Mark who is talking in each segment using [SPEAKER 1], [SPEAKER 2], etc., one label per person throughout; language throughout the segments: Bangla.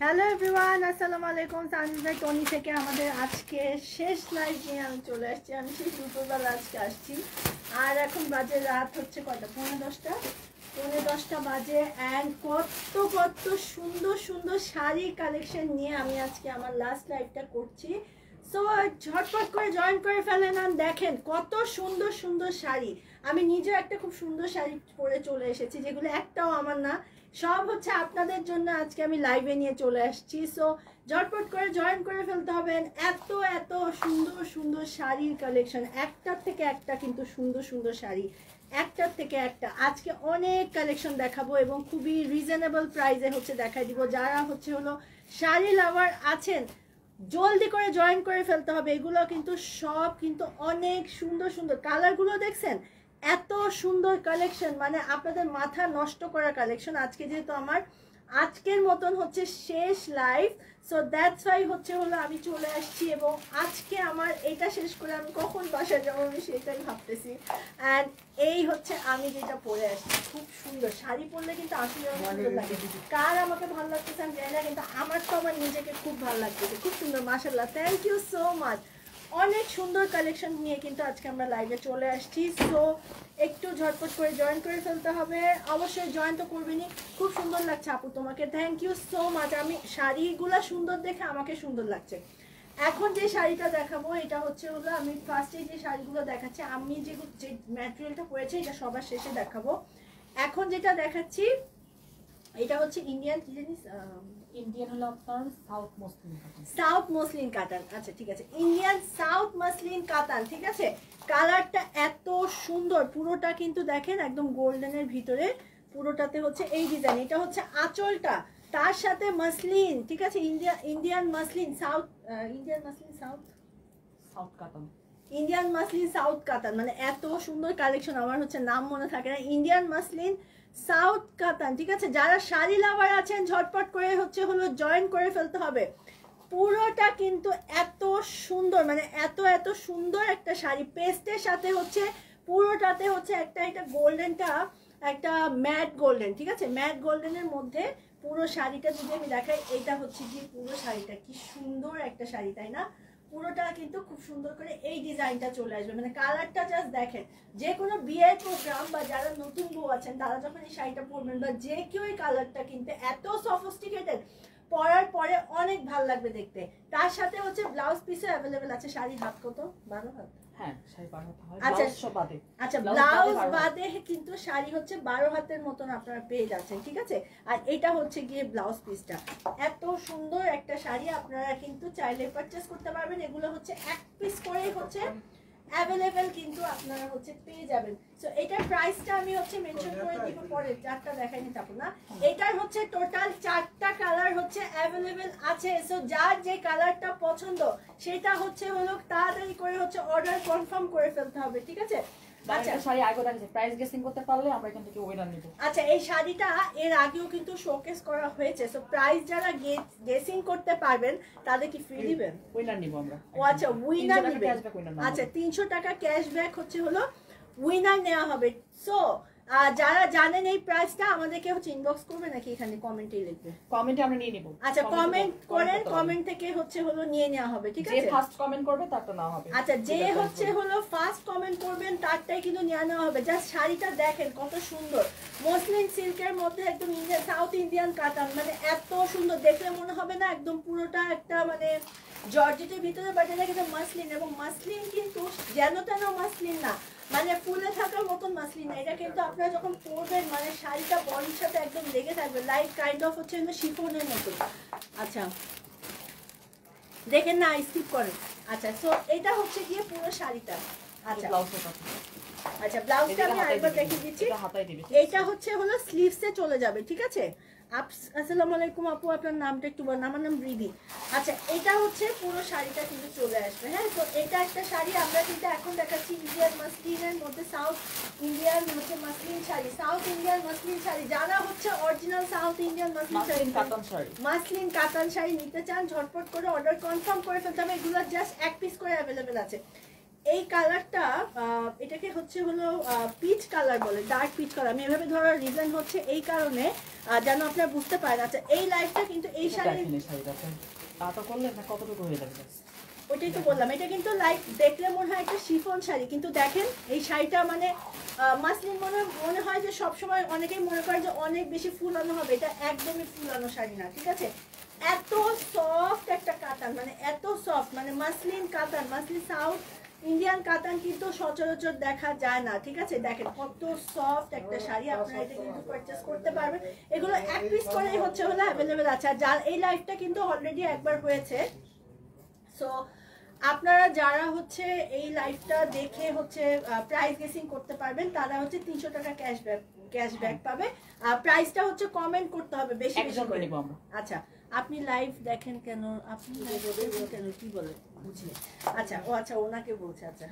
[SPEAKER 1] হ্যালো এভরিওয়ান, আসসালামু আলাইকুম। সানজিদ ভাই টনি থেকে আমাদের আজকে শেষ লাইভ নিয়ে আমি চলে আসছি। আমি সেই দুপুরবেলা আজকে আসছি, আর এখন বাজে রাত হচ্ছে কয়টা, 10:30 বাজে। অ্যান্ড কত কত সুন্দর সুন্দর শাড়ি কালেকশন নিয়ে আমি আজকে আমার লাস্ট লাইভটা করছি। সো ঝটপট করে জয়েন করে ফেলেন। আর দেখেন কত সুন্দর সুন্দর শাড়ি। আমি নিজেও একটা খুব সুন্দর শাড়ি পরে চলে এসেছি, যেগুলো একটাও আমার না, সব হচ্ছে আপনাদের জন্য আজকে আমি লাইভে নিয়ে চলে আসছি। সো ঝটপট করে জয়েন করে ফেলতে হবে। এত এত সুন্দর সুন্দর শাড়ির কালেকশন, একটার থেকে একটা কিন্তু সুন্দর সুন্দর শাড়ি, একটার থেকে একটা। আজকে অনেক কালেকশন দেখাবো এবং খুবই রিজনেবল প্রাইসে হচ্ছে দেখাই দিব। যারা হচ্ছে হলো শাড়ি লাভার আছেন, জলদি করে জয়েন করে ফেলতে হবে। এগুলো কিন্তু সব কিন্তু অনেক সুন্দর সুন্দর। কালারগুলো দেখছেন, এত সুন্দর কালেকশন, মানে আপনাদের মাথা নষ্ট করা কালেকশন। আজকে যেহেতু আমার আজকের মতন হচ্ছে শেষ লাইভ, সো দ্যাটস ওয়াই হচ্ছে হলো আমি চলে আসছি। এবং আজকে আমার এটা শেষ করে আমি কখন বাসায় যাবো আমি সেটাই ভাবতেছি। অ্যান্ড এই হচ্ছে আমি যেটা পরে আসছি, খুব সুন্দর শাড়ি পরলে কিন্তু আসলে সুন্দর লাগে। কার আমাকে ভালো লাগতেছে আমি জানি না, কিন্তু আমার তো আমার নিজেকে খুব ভালো লাগতেছে। খুব সুন্দর, মাশাআল্লাহ, থ্যাংক ইউ সো মাচ। অনেক সুন্দর কালেকশন নিয়ে কিন্তু আজকে আমরা লাইভে চলে আসছি। সো একটু ঝটপট করে জয়েন করে ফেলতে হবে। অবশ্যই জয়েন তো করবেনই। খুব সুন্দর লাগছে আপু তোমাকে, থ্যাংক ইউ সো মাচ। আমি শাড়িগুলো সুন্দর দেখে আমাকে সুন্দর লাগছে। এখন যে শাড়িটা দেখাবো এটা হচ্ছে হলো, আমি ফার্স্টে যে শাড়িগুলো দেখাচ্ছি, আমি যে ম্যাটেরিয়ালটা পরেছি এটা সবার শেষে দেখাবো। এখন যেটা দেখাচ্ছি এটা হচ্ছে ইন্ডিয়ান, কি জানিস,
[SPEAKER 2] ইন্ডিয়ান হলো আপনার সাউথ মসলিন কাতান।
[SPEAKER 1] সাউথ মসলিন কাতান, আচ্ছা ঠিক আছে, ইন্ডিয়ান সাউথ মসলিন কাতান, ঠিক আছে। কালারটা এত সুন্দর, পুরোটা কিন্তু দেখেন একদম গোল্ডেনের ভিতরে, পুরোটাতে হচ্ছে এই ডিজাইন। এটা হচ্ছে আঁচলটা, তার সাথে মসলিন, ঠিক আছে, Indian muslin south, Indian muslin south
[SPEAKER 2] কাতান,
[SPEAKER 1] ইন্ডিয়ান মসলিন সাউথ কাতান, মানে এত সুন্দর কালেকশন। আমার হচ্ছে নাম মনে থাকে না, ইন্ডিয়ান মসলিন সাউথ কাতান, ঠিক আছে। যারা শাড়ি লাভার আছেন ঝটপট করে হচ্ছে হলো জয়েন করে ফেলতে হবে। পুরোটা কিন্তু এত সুন্দর, মানে এত এত সুন্দর একটা শাড়ি, পেস্টের সাথে হচ্ছে পুরোটাতে হচ্ছে একটা একটা গোল্ডেনটা, একটা ম্যাট গোল্ডেন, ঠিক আছে, ম্যাট গোল্ডেনের মধ্যে পুরো শাড়িটা যদি আমি দেখাই, এটা হচ্ছে কি পুরো শাড়িটা, কি সুন্দর একটা শাড়ি, তাই না? পুরোটা কিন্তু খুব সুন্দর করে এই ডিজাইনটা চলে আসবে, মানে কালারটা জাস্ট দেখেন। যে কোনো বিয়ের প্রোগ্রাম বা যারা নতুন বউ আছেন তারা যখন এই শাড়িটা পরবেন, বা যে কেউ এই কালারটা কিন্তু এত সফিস্টিকেটেড, পরার পরে অনেক ভালো লাগবে দেখতে। তার সাথে হচ্ছে ব্লাউজ পিসও অ্যাভেলেবেল আছে। শাড়ির হাত কত? 12 হাত।
[SPEAKER 2] হ্যাঁ শাড়ি 12 হাত হয়,
[SPEAKER 1] আচ্ছা
[SPEAKER 2] ব্লাউজ সব বাদে।
[SPEAKER 1] আচ্ছা, ব্লাউজ বাদে কিন্তু শাড়ি হচ্ছে 12 হাতের মতন আপনারা পেয়ে যাচ্ছেন, ঠিক আছে। আর এটা হচ্ছে গিয়ে ব্লাউজ পিসটা। এত সুন্দর একটা শাড়ি, আপনারা কিন্তু চাইলে পারচেজ করতে পারবেন। এগুলো হচ্ছে এক পিস করেই হচ্ছে অ্যাভেলেবেল কিন্তু আপনারা হচ্ছে পেয়ে যাবেন। সো এটার প্রাইসটা আমি হচ্ছে মেনশন করে দিব পরে, চারটা দেখাইনি তারপর না। এটার হচ্ছে টোটাল 4টা কালার হচ্ছে অ্যাভেলেবেল আছে। সো যার যে কালারটা পছন্দ সেটা হচ্ছে হলো তাড়াতাড়ি করে হচ্ছে অর্ডার কনফার্ম করে ফেলতে হবে, ঠিক আছে।
[SPEAKER 2] আচ্ছা শাড়ি আগে দেখাচ্ছি, প্রাইস গেসিং করতে পারলে আমরা এখান থেকে উইনার নিব।
[SPEAKER 1] আচ্ছা, এই শাড়িটা এর আগেও কিন্তু শোকেস করা হয়েছে। সো প্রাইস যারা গেসিং করতে পারবেন তাদের কি ফ্রি দিবেন?
[SPEAKER 2] উইনার নিব আমরা।
[SPEAKER 1] ও আচ্ছা, উইনার নিবেন। আচ্ছা 300 টাকা ক্যাশব্যাক হচ্ছে হলো উইনার নেওয়া হবে। সো যারা জানেন এই প্রাইসটা আমাদেরকে হচ্ছে ইনবক্স করবে নাকি এখানে কমেন্টেই লিখবে?
[SPEAKER 2] কমেন্টে আমরা নিয়ে নিব।
[SPEAKER 1] আচ্ছা কমেন্ট করেন, কমেন্ট থেকে হচ্ছে হলো নিয়ে নেওয়া হবে, ঠিক আছে।
[SPEAKER 2] যে ফার্স্ট কমেন্ট করবে তারটা নেওয়া হবে।
[SPEAKER 1] আচ্ছা, যে হচ্ছে হলো ফার্স্ট কমেন্ট করবেন তারটাই কিন্তু নিয়ে নেওয়া হবে। জাস্ট শাড়িটা দেখেন কত সুন্দর, মসলিন সিল্কের মধ্যে একদম ইন্ডিয়ান সাউথ ইন্ডিয়ান কাতান, মানে এত সুন্দর দেখলে মনে হবে না একদম পুরোটা একটা মানে জর্জেটের ভিতরে, বাট এটা কিন্তু মাসলিন, এবং মাসলিন কিন্তু যেন তেন মাসলিন না, মানে ফুলে থাকার মতন মাসলিন না। এটা কিন্তু আপনারা যখন পরবেন মানে শাড়িটা বডির সাথে একদম লেগে থাকবে, লাইক কাইন্ড অফ হচ্ছে শিফনের মতন। আচ্ছা দেখেন না, স্কিপ করেন। আচ্ছা সো এটা হচ্ছে গিয়ে পুরো শাড়িটা। আচ্ছা আচ্ছা, ব্লাউজটা আমি আরেকবার দেখিয়ে দিচ্ছি। এটা হচ্ছে হলো স্লিভসে চলে যাবে, ঠিক আছে। আসসালামু আলাইকুম আপু, আপনার নামটা একটু বলেন। আমার নাম রিদি। আচ্ছা, এটা হচ্ছে পুরো শাড়িটা কিন্তু চলে আসবে। হ্যাঁ, তো এটা একটা শাড়ি আমরা কিন্তু এখন দেখাচ্ছি ইন্ডিয়ান মাসলিনের মধ্যে, সাউথ ইন্ডিয়ান হচ্ছে muslin sari, south Indian muslin sari. যারা হচ্ছে অরিজিনাল সাউথ ইন্ডিয়ান মাসলিন কাতান শাড়ি নিতে চান ঝটপট করে অর্ডার কনফার্ম করে ফেলতে হবে। এগুলো জাস্ট এক পিস করে অ্যাভেলেবেল আছে। এই কালারটা এটাকে হচ্ছে হলো পিচ কালার বলে, ডার্ক পিচ কালার। আমি এভাবে ধরার রিজন হচ্ছে এই কারণে যেন আপনারা বুঝতে পারেন। আচ্ছা এই লাইফটা কিন্তু এই শাড়ি
[SPEAKER 2] কতটুকু হয়ে যাবে?
[SPEAKER 1] ওইটাই তো বললাম, এটা কিন্তু লাইক দেখলে মনে হয় একটা শিফন শাড়ি, কিন্তু দেখেন এই শাড়িটা মানে মাসলিন মনে হয় যে সবসময় অনেকেই মনে করে যে অনেক বেশি ফুলানো হবে, এটা একদমই ফুলানো শাড়ি না, ঠিক আছে। এত সফট একটা কাতান, মানে এত সফট, মানে মাসলিন কাতান, মাসলিন সাউথ ইন্ডিয়ান কাতান কিন্তু সচরাচর দেখা যায় না, ঠিক আছে। দেখেন কত সফট একটা শাড়ি, আপনারা এটা কিন্তু পারচেজ করতে পারবেন। এগুলো এক পিস করেই হচ্ছে হলো অ্যাভেলেবেল আছে। আর যার এই লাইফটা কিন্তু অলরেডি একবার হয়েছে, সো আপনারা যারা হচ্ছে এই লাইভটা দেখে হচ্ছে প্রাইস গেসিং করতে পারবেন তারা হচ্ছে 300 টাকা ক্যাশব্যাক পাবে। প্রাইসটা হচ্ছে কমেন্ট করতে হবে বেশি বেশি করে। আচ্ছা আপনি লাইভ দেখেন কেন, আপনি লাইভ দেখেন কেন, কি বলে বুঝিয়ে। আচ্ছা ও আচ্ছা ওনাকে বলছে। আচ্ছা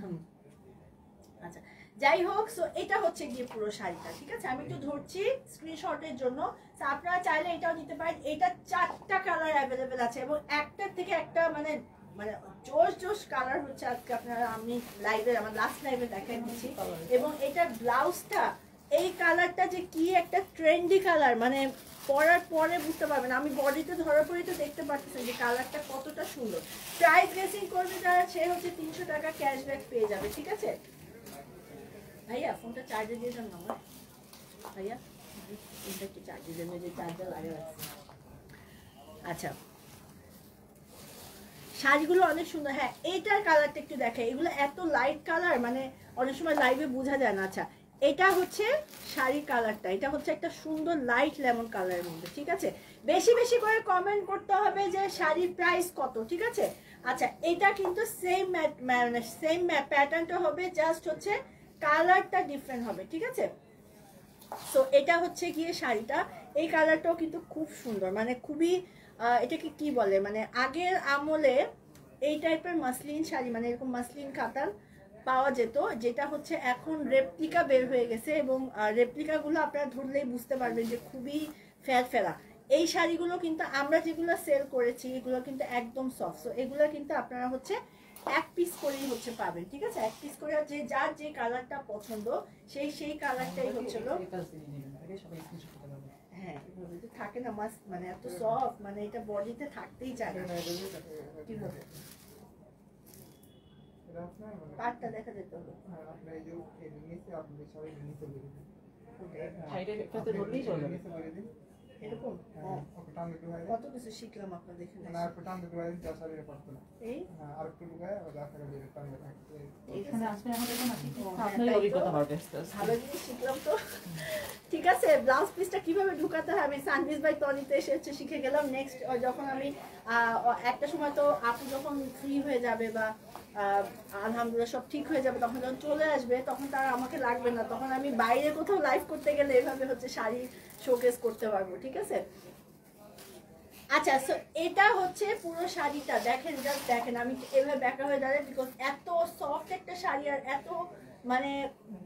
[SPEAKER 1] আচ্ছা যাই হোক, সো এটা হচ্ছে গিয়ে পুরো শাড়িটা, ঠিক আছে। আমি একটু ধরছি স্ক্রিনশটের জন্য, আপনারা চাইলে এটাও নিতে পারেন। এটা 4টা কালার অ্যাভেলেবেল আছে এবং একটার থেকে একটা মানে মানে জোশ কালার হচ্ছে আজকে আপনারা, আমি লাইভে আমার লাস্ট লাইভে দেখাই দিচ্ছি। এবং এটার ব্লাউজটা এই কালারটা যে কি একটা ট্রেন্ডি কালার, মানে পরার পরে বুঝতে পারবেন। আমি বডিতে ধরার পরেই তো দেখতে পাচ্ছেন যে কালারটা কতটা সুন্দর। প্রাইস গেসিং করবে যারা সে হচ্ছে 300 টাকা ক্যাশব্যাক পেয়ে যাবে, ঠিক আছে। ভাইয়া ফোনটা চার্জে দিয়ে যান না ভাইয়া, ফোনটা একটু চার্জে দেন, যে চার্জার লাগে রাখছি। আচ্ছা শাড়িগুলো অনেক সুন্দর। হ্যাঁ এইটার কালারটা একটু দেখে, এগুলো এত লাইট কালার মানে অনেক সময় লাইভে বোঝা যায় না। আচ্ছা এটা হচ্ছে শাড়ির কালারটা, এটা হচ্ছে একটা সুন্দর লাইট লেমন কালারের মধ্যে, ঠিক আছে। বেশি বেশি করে কমেন্ট করতে হবে যে শাড়ির প্রাইস কত, ঠিক আছে। আচ্ছা এটা কিন্তু সেম প্যাটার্নটা হবে, জাস্ট হচ্ছে কালারটা ডিফারেন্ট হবে, ঠিক আছে। সো এটা হচ্ছে গিয়ে শাড়িটা, এই কালারটাও কিন্তু খুব সুন্দর, মানে খুবই এটাকে কি বলে, মানে আগের আমলে এই টাইপের মাসলিন শাড়ি মানে এরকম মাসলিন কাতান পাওয়া যেত, যেটা হচ্ছে এখন রেপ্লিকা বের হয়ে গেছে। এবং রেপ্লিকাগুলো আপনারা ধরলেই বুঝতে পারবেন যে খুবই ফেরা। এই শাড়িগুলো কিন্তু আমরা যেগুলো সেল করেছি এগুলো কিন্তু একদম সফট। সো এগুলো কিন্তু আপনারা হচ্ছে এক পিস করেই হচ্ছে পাবেন, ঠিক আছে। এক পিস করে যে যার যে কালারটা পছন্দ সেই কালারটাই হচ্ছিল। হ্যাঁ এভাবে থাকে না মাস্ক, মানে এত সফট, মানে এটা বডিতে থাকতেই চায় না। কিভাবে পাটটা দেখা যেত হবে, এরকম কত কিছু শিখলাম আপনার দেখে। ভালো জিনিস শিখলাম তো, ঠিক আছে। ব্লাউজ পিসটা কিভাবে ঢুকাতে হয় আমি সানভিজ বাই টনিতে এসে হচ্ছে শিখে গেলাম। নেক্সট যখন আমি একটা সময় তো আপু যখন ফ্রি হয়ে যাবে বা আলহামদুলিল্লাহ সব ঠিক হয়ে যাবে, তখন যখন চলে আসবে তখন তার আমাকে লাগবে না, তখন আমি বাইরে কোথাও লাইভ করতে গেলে এভাবে হচ্ছে শাড়ি শোকেস করতে পারবো, ঠিক আছে। আচ্ছা সো এটা হচ্ছে পুরো শাড়িটা দেখেন, জাস্ট দেখেন আমি এভাবে ব্যাকা হয়ে দাঁড়াই, বিকজ এত সফট একটা শাড়ি আর এত মানে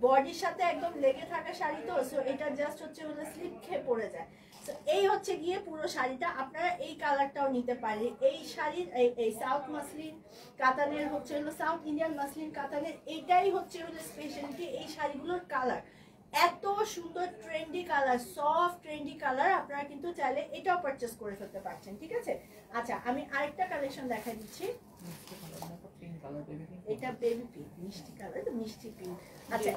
[SPEAKER 1] বডির সাথে একদম লেগে থাকা শাড়ি তো। সো এটা জাস্ট হচ্ছে হলো স্লিপ খেয়ে পড়ে যায়। সো এই হচ্ছে গিয়ে পুরো শাড়িটা, আপনারা এই কালারটাও নিতে পারেন। এই শাড়ির এই সাউথ মাসলিন কাতানের হচ্ছে হলো সাউথ ইন্ডিয়ান মাসলিন কাতানের এটাই হচ্ছে হলো স্পেশালিটি। এই শাড়িগুলোর কালার এত সুন্দর trendy colour, soft trendy colour, আপনারা কিন্তু চাইলে এটাও পারচেস করে ফেলতে পারছেন, ঠিক আছে। আচ্ছা আমি আরেকটা কালেকশন দেখাই দিচ্ছি, এটা বেবি পিঙ্ক, মিষ্টি কালার, মিষ্টি পিঙ্ক। আচ্ছা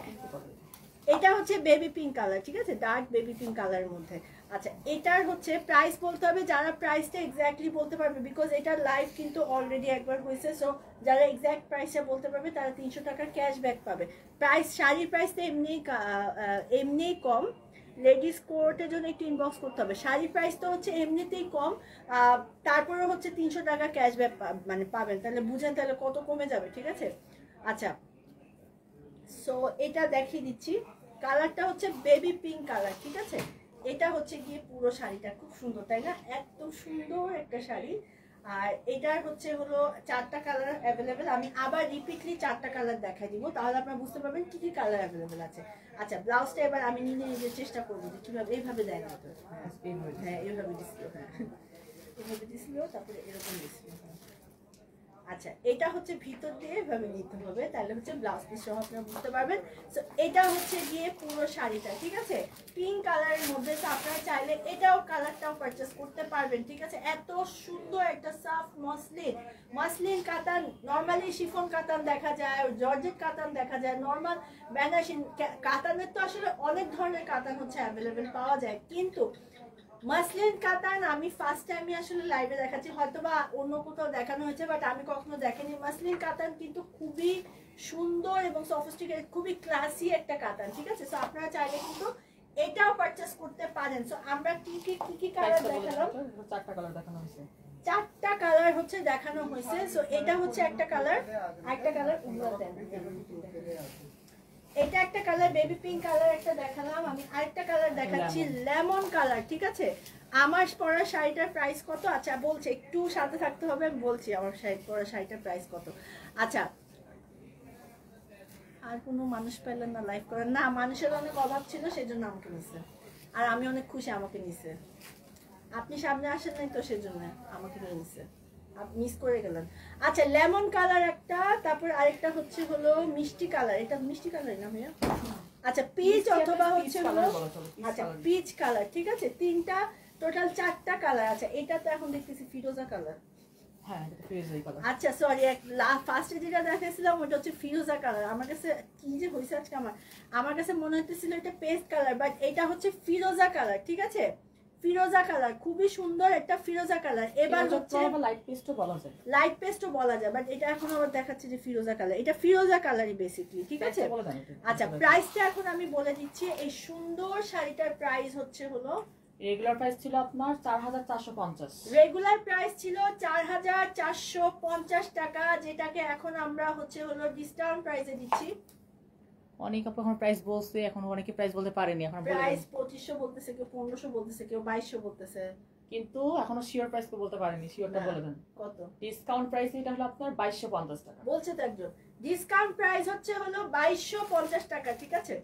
[SPEAKER 1] এটা হচ্ছে বেবি পিঙ্ক কালার, ঠিক আছে, ডার্ক বেবি পিঙ্ক কালারের মধ্যে। আচ্ছা এটার হচ্ছে প্রাইস বলতে হবে, যারা প্রাইসটা এক্স্যাক্টলি বলতে পারবে, বিকজ এটার লাইভ কিন্তু অলরেডি একবার হয়েছে। সো যারা এক্স্যাক্ট প্রাইসটা বলতে পারবে তারা 300 টাকার ক্যাশব্যাক পাবে। প্রাইস শাড়ির প্রাইসটা এমনিই কম, লেডিস কোর্টের জন্য একটু ইনবক্স করতে হবে। শাড়ির প্রাইস তো হচ্ছে এমনিতেই কম, তারপরে হচ্ছে 300 টাকা ক্যাশব্যাক মানে পাবেন, তাহলে বুঝেন তাহলে কত কমে যাবে, ঠিক আছে। আচ্ছা সো এটা দেখিয়ে দিচ্ছি, কালারটা হচ্ছে বেবি পিঙ্ক কালার, ঠিক আছে। এটা হচ্ছে গিয়ে পুরো শাড়িটা খুব সুন্দর, তাই না, একদম সুন্দর একটা শাড়ি। আর এটার হচ্ছে হলো 4টা কালার অ্যাভেলেবেল। আমি আবার রিপিটলি 4টা কালার দেখাই দিব, তাহলে আপনারা বুঝতে পারবেন কি কি কালার অ্যাভেলেবেল আছে। আচ্ছা ব্লাউজটা এবার আমি নিজে চেষ্টা করবো যে কিভাবে, এইভাবে দেয় না তো, হ্যাঁ এইভাবে ডিসপ্লে, হ্যাঁ এভাবে ডিসপ্লে, তারপরে এরকম ডিসপ্লে। আচ্ছা এটা হচ্ছে ভিতর দিয়ে এভাবে নিতে হবে, তাহলে হচ্ছে ব্লাউজ পিস সহ আপনারা বুঝতে পারবেন। সো এটা হচ্ছে গিয়ে পুরো শাড়িটা, ঠিক আছে, পিঙ্ক কালারের মধ্যে। তো আপনারা চাইলে এটাও কালারটাও পারচেস করতে পারবেন, ঠিক আছে। এত সুন্দর একটা সফট মসলিন, মসলিন কাতান, নর্মালি শিফন কাতান দেখা যায়, জর্জেট কাতান দেখা যায়, নর্মাল বেনারসি কাতানের তো আসলে অনেক ধরনের কাতান হচ্ছে অ্যাভেলেবেল পাওয়া যায়, কিন্তু মাসলিন কাতান আমি ফার্স্ট টাইমে আসলে লাইভে দেখাচ্ছি, হয়তো বা অন্য কোথাও দেখানো হয়েছে, বাট আমি কখনো দেখিনি। মাসলিন কাতান কিন্তু খুবই সুন্দর এবং সফিস্টিকেটেড, খুবই ক্লাসি একটা কাতান, ঠিক আছে। সো আপনারা চাইলে কিন্তু এটাও পারচেস করতে পারেন। সো আমরা কি কালার দেখালাম?
[SPEAKER 2] 4টা কালার দেখানো হয়েছে,
[SPEAKER 1] 4টা কালার হচ্ছে দেখানো হয়েছে। সো এটা হচ্ছে একটা কালার, একটা কালার এটা একটা কালার বেবি পিঙ্ক কালার একটা দেখালাম, আমি আরেকটা কালার দেখাচ্ছি লেমন কালার, ঠিক আছে। আমার পরা শাড়িটার প্রাইস কত? আচ্ছা বলছি, একটু সাথে থাকতে হবে, আমি বলছি আমার পরা শাড়িটার প্রাইস কত। আচ্ছা আর কোনো মানুষ পেলেন না লাইভ করেন না, মানুষের অনেক অভাব ছিল সেজন্য আমাকে নিছে, আর আমি অনেক খুশি আমাকে নিছে। আপনি সামনে আসেন নাই তো সেজন্য আমাকে নিয়ে নিছে, আপনি মিস করে গেলেন। আচ্ছা লেমন কালার একটা, তারপর আরেকটা হচ্ছে হলো মিষ্টি কালার, এটা মিষ্টি কালার না ভাইয়া? আচ্ছা পিচ অথবা হচ্ছে হলো, আচ্ছা পিচ কালার, ঠিক আছে। তিনটা টোটাল 4টা কালার। আচ্ছা এটা তো এখন দেখতেছি ফিরোজা কালার,
[SPEAKER 2] হ্যাঁ এটা ফিরোজা কালার।
[SPEAKER 1] আচ্ছা সরি, ফার্স্টে যেটা দেখাইছিলাম ওটা হচ্ছে ফিরোজা কালার। আমার কাছে কি যে হয়েছে আজকে, আমার কাছে মনে হইতেছিল এটা পেস্ট কালার, বাট এটা হচ্ছে ফিরোজা কালার, ঠিক আছে। ফিরোজা কালার খুবই সুন্দর একটা ফিরোজা কালার। এবার হচ্ছে
[SPEAKER 2] লাইট পেস্টও বলা যায়,
[SPEAKER 1] লাইট পেস্টও বলা যায়, বাট এটা এখন আবার দেখাচ্ছে যে ফিরোজা কালার, এটা ফিরোজা কালারই বেসিক্যালি, ঠিক আছে। আচ্ছা প্রাইসটা এখন আমি বলে দিচ্ছি। এই সুন্দর শাড়িটার প্রাইস হচ্ছে হলো,
[SPEAKER 2] রেগুলার প্রাইস ছিল আপনার 4450,
[SPEAKER 1] রেগুলার প্রাইস ছিল 4450 টাকা, যেটাকে এখন আমরা হচ্ছে হলো ডিসকাউন্ট প্রাইসে দিচ্ছি।
[SPEAKER 2] অনেক এখন প্রাইস বলছে, এখন অনেকে প্রাইস বলতে পারেনি, এখন
[SPEAKER 1] প্রাইস 2500 বলতেছে, কেউ 1500 বলতেছে, কেউ 2200 বলতেছে,
[SPEAKER 2] কিন্তু এখনো শিওর প্রাইস তো বলতে পারেনি। শিওরটা বলে দেন
[SPEAKER 1] কত
[SPEAKER 2] ডিসকাউন্ট প্রাইস? এটা হলো আপনার 2250 টাকা
[SPEAKER 1] বলছে তো একজন। ডিসকাউন্ট প্রাইস হচ্ছে হলো 2250 টাকা, ঠিক আছে।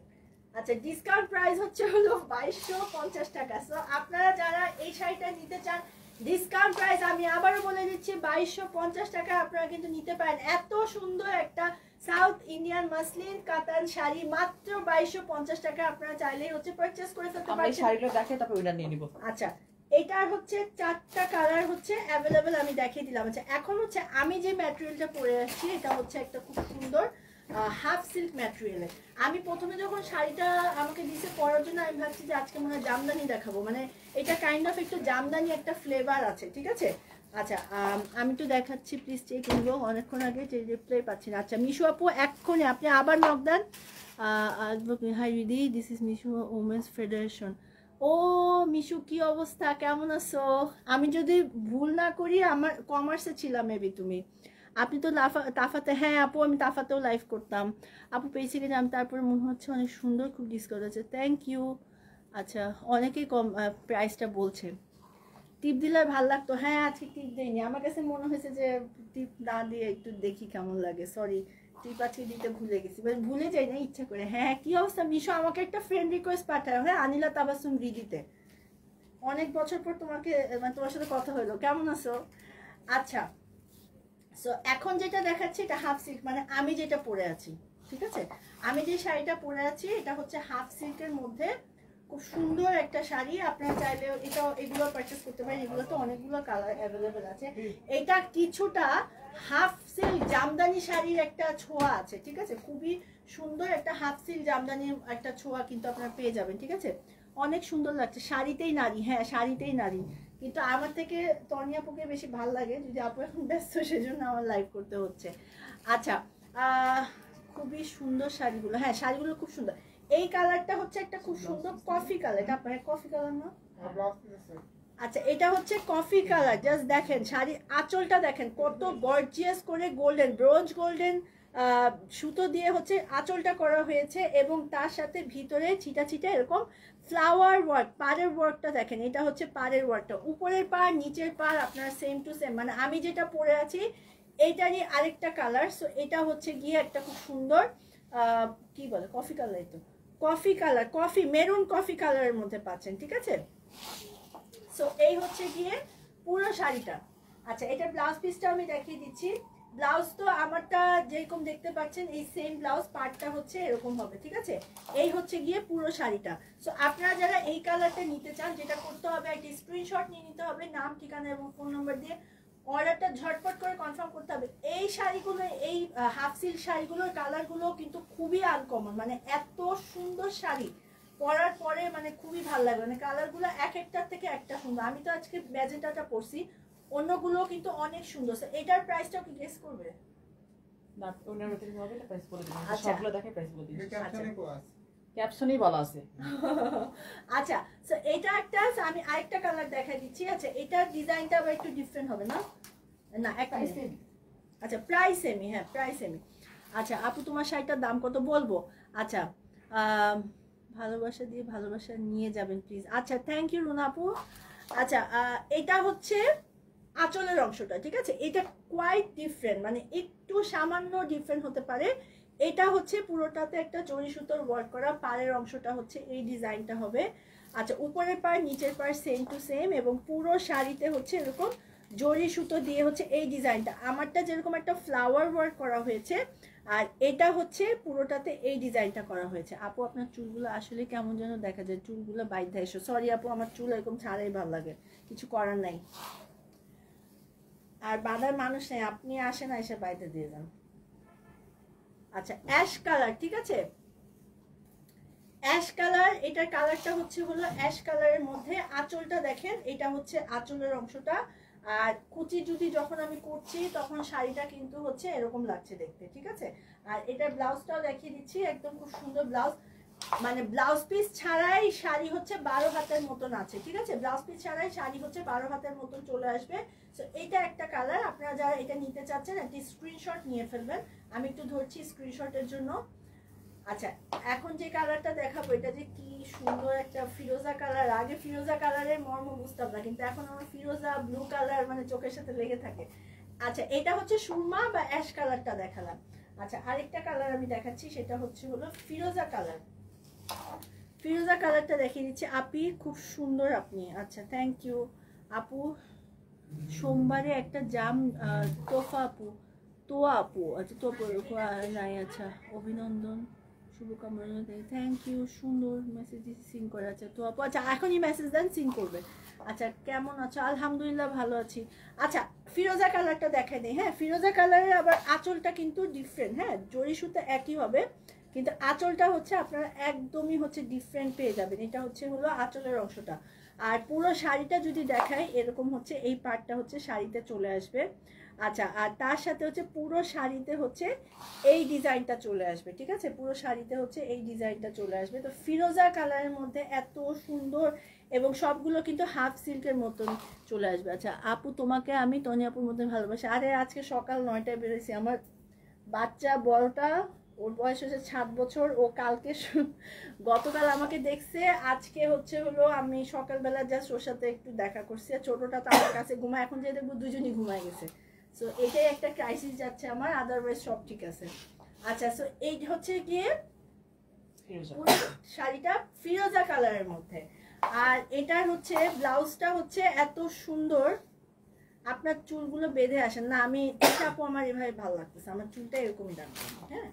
[SPEAKER 1] আচ্ছা ডিসকাউন্ট প্রাইস হচ্ছে হলো 2250 টাকা। সো আপনারা যারা এই শাড়িটা নিতে চান, ডিসকাউন্ট প্রাইস আমি আবারও বলে দিচ্ছি 2250 টাকা আপনারা কিন্তু নিতে পারেন। এত সুন্দর একটা সাউথ ইন্ডিয়ান মাসলিন কাতান শাড়ি মাত্র 2250 টাকা, আপনারা চাইলেই হচ্ছে পারচেজ করে ফেলতে
[SPEAKER 2] আমরা এই
[SPEAKER 1] পারছেন।
[SPEAKER 2] শাড়িগুলো দেখে তারপর ওইটা নিয়ে নিব।
[SPEAKER 1] আচ্ছা এটার হচ্ছে 4টা কালার হচ্ছে অ্যাভেলেবেল, আমি দেখিয়ে দিলাম। আচ্ছা এখন হচ্ছে আমি যে ম্যাটেরিয়ালটা পরে আসছি এটা হচ্ছে একটা খুব সুন্দর হাফ সিল্ক ম্যাটেরিয়ালের। আমি প্রথমে যখন শাড়িটা আমাকে দিছে পরার জন্য আমি ভাবছি যে আজকে মনে হয় জামদানি দেখাবো, মানে এটা কাইন্ড অফ একটু জামদানি একটা ফ্লেভার আছে, ঠিক আছে। আচ্ছা আমি তো দেখাচ্ছি, প্লিজ চেক করবো, অনেকক্ষণ আগে যে রিপ্লাই পাচ্ছি না। আচ্ছা মিশু আপু এক্ষুনি আপনি আবার নক দেন। হাই দিদি, this is Mishu women's federation. ও মিশু কি অবস্থা, কেমন আছো? আমি যদি ভুল না করি আমার কমার্সে ছিলাম মেবি তুমি, আপনি তো তাফাতে, হ্যাঁ আপু আমি তাফাতেও লাইভ করতাম। আপু পেয়েছি কিনা আমি, তারপরে মনে হচ্ছে অনেক সুন্দর, খুব ডিসকাউন্ট আছে, থ্যাংক ইউ। আচ্ছা অনেকেই কম প্রাইসটা বলছে, টিপ দিলে ভাল লাগতো। হ্যাঁ আজকে টিপ দিইনি, আমার কাছে মনে হয়েছে যে টিপ না দিয়ে একটু দেখি কেমন লাগে, সরি টিপ আজকে দিতে ভুলে গেছি, ভুলে যাই না ইচ্ছা করে। হ্যাঁ কি অবস্থা মিশো, আমাকে একটা ফ্রেন্ড রিকোয়েস্ট পাঠায়, হ্যাঁ আনিলা তাবাসুম রিদিতে, অনেক বছর পর তোমাকে মানে তোমার সাথে কথা হলো, কেমন আছো? আচ্ছা সো এখন যেটা দেখাচ্ছি এটা হাফ সিল্ক, মানে আমি যেটা পরে আছি, ঠিক আছে। আমি যে শাড়িটা পরে আছি এটা হচ্ছে হাফ সিল্কের মধ্যে, খুব সুন্দর একটা শাড়ি। আপনারা চাইলে এগুলো পারচেস করতে পারেন, এগুলো তো অনেকগুলো কালার অ্যাভেলেবেল আছে। এটা কিছুটা হাফ সিল্ক জামদানি শাড়ির একটা ছোঁয়া আছে, ঠিক আছে। খুবই সুন্দর একটা হাফ সিল্ক জামদানির একটা ছোঁয়া কিন্তু আপনারা পেয়ে যাবেন, ঠিক আছে। অনেক সুন্দর লাগছে, শাড়িতেই নারী, হ্যাঁ শাড়িতেই নারী। কিন্তু আমার থেকে তনি আপুকে বেশি ভালো লাগে, যদি আপু এখন ব্যস্ত সেজন্য আমার লাইভ করতে হচ্ছে। আচ্ছা খুবই সুন্দর শাড়িগুলো, হ্যাঁ শাড়িগুলো খুব সুন্দর। এই কালারটা হচ্ছে একটা খুব সুন্দর কফি কালার, এটা আপনার কফি কালার না? আচ্ছা এটা হচ্ছে কফি কালার, জাস্ট দেখেন শাড়ি আঁচলটা দেখেন কত গর্জিয়াস করে গোল্ডেন, ব্রোঞ্জ গোল্ডেন সুতো দিয়ে হচ্ছে আঁচলটা করা হয়েছে, এবং তার সাথে ভিতরে ছিটা ছিটা এরকম ফ্লাওয়ার ওয়ার্ক, পাড়ের ওয়ার্কটা দেখেন, এটা হচ্ছে পাড়ের ওয়ার্কটা, উপরের পাড় নিচের পাড় আপনার সেম টু সেম, মানে আমি যেটা পরে আছি এইটারই আরেকটা কালার। সো এটা হচ্ছে গিয়ে একটা খুব সুন্দর কি বলে কফি কালার, তো coffee colour, coffee maroon coffee কালারের মধ্যে পাচ্ছেন, ঠিক আছে। সো এই হচ্ছে গিয়ে পুরো শাড়িটা। আচ্ছা এটা ব্লাউজ পিসটা আমি দেখিয়ে দিচ্ছি, ব্লাউজ তো আমারটা যেরকম দেখতে পাচ্ছেন এই সেম ব্লাউজ পার্টটা হচ্ছে এরকম হবে, ঠিক আছে? এই হচ্ছে গিয়ে পুরো শাড়িটা। সো আপনারা যারা এই কালারটা নিতে চান, যেটা করতে হবে একটা স্ক্রিনশট নিয়ে নিতে হবে, নাম ঠিকানা এবং ফোন নাম্বার দিয়ে অর্ডারটা ঝটপট করে কনফার্ম করতে হবে। এই শাড়িগুলো, এই হাফ সিল্ক শাড়িগুলোর কালারগুলো কিন্তু খুবই আনকমন, মানে এত সুন্দর শাড়ি পরার পরে মানে খুবই ভালো লাগে, মানে কালারগুলো এক একটার থেকে একটা সুন্দর। আমি তো আজকে ম্যাজেন্টাটা পরছি, অন্যগুলো কিন্তু অনেক সুন্দর। এটার প্রাইসটাও কি গেস করবে?
[SPEAKER 2] না ওনার ভিতরে হবে না, প্রাইস বলে দিবেন।
[SPEAKER 1] আচ্ছা।
[SPEAKER 2] সবগুলো দেখে প্রাইস বলে দিবেন।
[SPEAKER 3] ক্যাপশনে কো আছে।
[SPEAKER 2] ক্যাপশনেই বলা আছে।
[SPEAKER 1] আচ্ছা, সো এটা একটা, আমি আরেকটা কালার দেখাই দিচ্ছি। আচ্ছা, এটার ডিজাইনটা আবার একটু ডিফারেন্ট হবে না? না একটা সেম। আচ্ছা, প্রাইস সেমই, হ্যাঁ প্রাইস সেমই। আচ্ছা আপু, তোমার শাড়িটার দাম কত বলবো? আচ্ছা, ভালোবাসা দিয়ে ভালোবাসা নিয়ে যাবেন প্লিজ। আচ্ছা, থ্যাংক ইউ রুনা আপু। আচ্ছা, এটা হচ্ছে আঁচলের অংশটা, ঠিক আছে? এটা কোয়াইট ডিফারেন্ট, মানে একটু সামান্য ডিফারেন্ট হতে পারে। এটা হচ্ছে পুরোটাতে একটা জরি সুতোর ওয়ার্ক করা, পাড়ের অংশটা হচ্ছে এই ডিজাইনটা হবে। আচ্ছা, উপরের পাড় নিচের পাড় সেম টু সেম, এবং পুরো শাড়িতে হচ্ছে এরকম জরি সুতো দিয়ে হচ্ছে এই ডিজাইনটা। আমারটা যেরকম একটা ফ্লাওয়ার ওয়ার্ক করা হয়েছে, আর এটা হচ্ছে পুরোটাতে এই ডিজাইনটা করা হয়েছে। আপু আপনার চুলগুলো আসলে কেমন যেন দেখা যায়, চুলগুলো বাইরে এসো। সরি আপু, আমার চুল এরকম ছাড়াই ভালো লাগে, কিছু করার নাই। আর বাঁধার মানুষ নেই, আপনি আসেন এসে বাইরে দিয়ে যান। আচ্ছা, অ্যাশ কালার, ঠিক আছে? অ্যাশ কালার, এটার কালারটা হচ্ছে হলো অ্যাশ কালারের মধ্যে আঁচলটা দেখেন, এটা হচ্ছে আঁচলের অংশটা। আর কুচি জুটি যখন আমি করছি তখন শাড়িটা কিন্তু হচ্ছে এরকম লাগছে দেখতে, ঠিক আছে? আর এটার ব্লাউজটাও দেখিয়ে দিচ্ছি, একদম খুব সুন্দর ব্লাউজ, মানে ব্লাউজ পিস ছাড়াই শাড়ি হচ্ছে 12 হাতের মতন আছে, ঠিক আছে? ব্লাউজ পিস ছাড়াই শাড়ি হচ্ছে 12 হাতের মতন চলে আসবে। সো এটা একটা কালার, আপনারা যারা এটা নিতে চাচ্ছেন একটি স্ক্রিনশট নিয়ে ফেলবেন। আমি একটু ধরছি স্ক্রিনশটের জন্য। আচ্ছা, এখন যে কালারটা দেখাবো, এটা যে কি সুন্দর একটা ফিরোজা কালার। আগে ফিরোজা কালারের মর্ম বুঝতাম না, কিন্তু এখন আমার ফিরোজা ব্লু কালার মানে চোখের সাথে লেগে থাকে। আচ্ছা, এটা হচ্ছে সুরমা বা অ্যাশ কালারটা দেখালাম। আচ্ছা, আরেকটা কালার আমি দেখাচ্ছি, সেটা হচ্ছে হলো ফিরোজা কালার। ফিরোজা কালারটা দেখিয়ে দিচ্ছি। আপি খুব সুন্দর আপনি। আচ্ছা, থ্যাংক ইউ আপু। সোমবারে একটা জাম তোফা আপু, তোয়া আপু, আচ্ছা তোয়া নাই, আচ্ছা অভিনন্দন, শুভকামনা, থ্যাংক ইউ। সুন্দর মেসেজ সিং করে। আচ্ছা তো আপু, আচ্ছা এখনই মেসেজ দেন, সিং করবে। আচ্ছা, কেমন আছো? আলহামদুলিল্লাহ ভালো আছি। আচ্ছা, ফিরোজা কালারটা দেখাই দিই। হ্যাঁ, ফিরোজা কালারের আবার আঁচলটা কিন্তু ডিফারেন্ট, হ্যাঁ জরি সুতা একই হবে, কিন্তু আঁচলটা হচ্ছে আপনারা একদমই হচ্ছে ডিফারেন্ট পেয়ে যাবেন। এটা হচ্ছে হলো আঁচলের অংশটা। আর পুরো শাড়িটা যদি দেখাই, এরকম হচ্ছে এই পার্টটা হচ্ছে শাড়িতে চলে আসবে। আচ্ছা, আর তার সাথে হচ্ছে পুরো শাড়িতে হচ্ছে এই ডিজাইনটা চলে আসবে, ঠিক আছে? পুরো শাড়িতে হচ্ছে এই ডিজাইনটা চলে আসবে। তো ফিরোজা কালারের মধ্যে এত সুন্দর, এবং সবগুলো কিন্তু হাফ সিল্কের মতন চলে আসবে। আচ্ছা আপু, তোমাকে আমি তনি আপুর মধ্যে ভালোবাসি। আরে আজকে সকাল 9টায় বেরোছি, আমার বাচ্চা বড়টা, ওর বয়স হচ্ছে 7 বছর। ও কালকে গতকাল আমাকে দেখছে, আজকে হচ্ছে হলো আমি সকালবেলা জাস্ট ওর সাথে একটু দেখা করছি। আর ছোটটা তো আমার কাছে ঘুমায়, এখন যে দেখবো দুজনই ঘুমায় গেছে। সো এটাই একটা ক্রাইসিস যাচ্ছে আমার, আদারওয়াইজ সব ঠিক আছে। আচ্ছা, সো এই হচ্ছে গিয়ে পুরো শাড়িটা ফিরোজা কালারের মধ্যে। আর এটার হচ্ছে ব্লাউজটা হচ্ছে এত সুন্দর, আপনার চুলগুলো বেঁধে আসেন না। আমি এটা আপু, আমার এভাবে ভালো লাগতেছে, আমার চুলটা এরকমই রাখবো, হ্যাঁ।